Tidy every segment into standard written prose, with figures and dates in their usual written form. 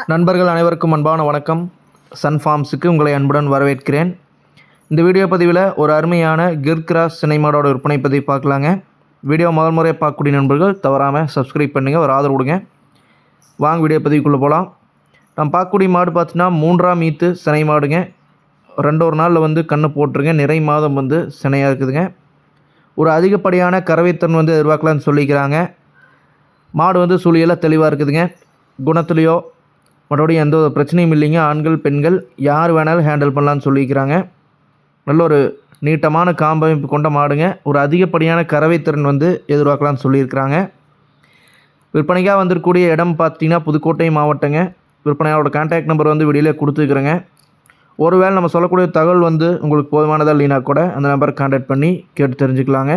நண்பர்கள் அனைவருக்கும் அன்பான வணக்கம். சன் ஃபார்ம்ஸுக்கு உங்களை அன்புடன் வரவேற்கிறேன். இந்த வீடியோ பதிவில் ஒரு அருமையான கிர் கிராஸ் சினை மாடோட விற்பனை பதிவு பார்க்கலாங்க. வீடியோ முதல் முறையாக பார்க்கக்கூடிய நண்பர்கள் தவறாமல் சப்ஸ்கிரைப் பண்ணுங்கள், ஒரு ஆதரவு கொடுங்க. வாங்க வீடியோ பதிவுக்குள்ளே போகலாம். நம்ம பார்க்கக்கூடிய மாடு பார்த்தீங்கன்னா 3ஆம் ஈத்து சினை மாடுங்க. 2 நாளில் கன்று போட்டுருங்க. நிறை மாதம் சினையாக இருக்குதுங்க. ஒரு அதிகப்படியான கறவைத்திறன் எதிர்பார்க்கலான்னு சொல்லிக்கிறாங்க. மாடு சுழியெல்லாம் தெளிவாக இருக்குதுங்க. குணத்துலேயோ மற்றபடி எந்த ஒரு பிரச்சனையும் இல்லைங்க. ஆண்கள் பெண்கள் யார் வேணாலும் ஹேண்டில் பண்ணலான்னு சொல்லிக்கிறாங்க. நல்ல ஒரு நீட்டமான காம்பமைப்பு கொண்ட மாடுங்க. ஒரு அதிகப்படியான கறவைத்திறன் எதிர்பார்க்கலான்னு சொல்லியிருக்கிறாங்க. விற்பனைக்காக வந்திருக்கக்கூடிய இடம் பார்த்திங்கன்னா புதுக்கோட்டை மாவட்டங்க. விற்பனையாளரோட கான்டாக்ட் நம்பர் வீடியோவிலே கொடுத்துருக்குறேங்க. ஒருவேளை நம்ம சொல்லக்கூடிய தகவல் உங்களுக்கு போதுமானதாக இல்லைனா கூட அந்த நம்பருக்கு கான்டாக்ட் பண்ணி கேட்டு தெரிஞ்சுக்கலாங்க.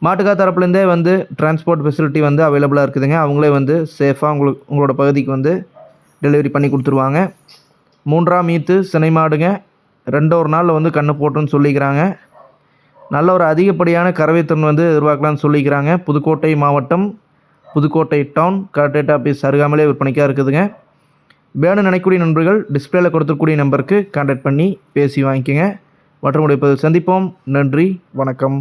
மாட்டுக்கா தரப்புலேருந்தே டிரான்ஸ்போர்ட் ஃபெசிலிட்டி அவைலபிளாக இருக்குதுங்க. அவங்களே சேஃபாக உங்களோட பகுதிக்கு டெலிவரி பண்ணி கொடுத்துருவாங்க. 3ஆம் ஈத்து சினை மாடுங்க. 2 நாளில் கன்று போட்டுன்னு சொல்லிக்கிறாங்க. நல்ல ஒரு அதிகப்படியான கறவைத்திறன் எதிர்பார்க்கலான்னு சொல்லிக்கிறாங்க. புதுக்கோட்டை மாவட்டம், புதுக்கோட்டை டவுன், கலெக்டரேட் ஆஃபீஸ் அருகாமலே விற்பனைக்காக இருக்குதுங்க. வேணும்னு நினைக்கக்கூடிய நண்பர்கள் டிஸ்பிளேயில் கொடுத்துருக்கூடிய நம்பருக்கு கான்டாக்ட் பண்ணி பேசி வாங்கிக்கோங்க. மற்றும் சந்திப்போம். நன்றி, வணக்கம்.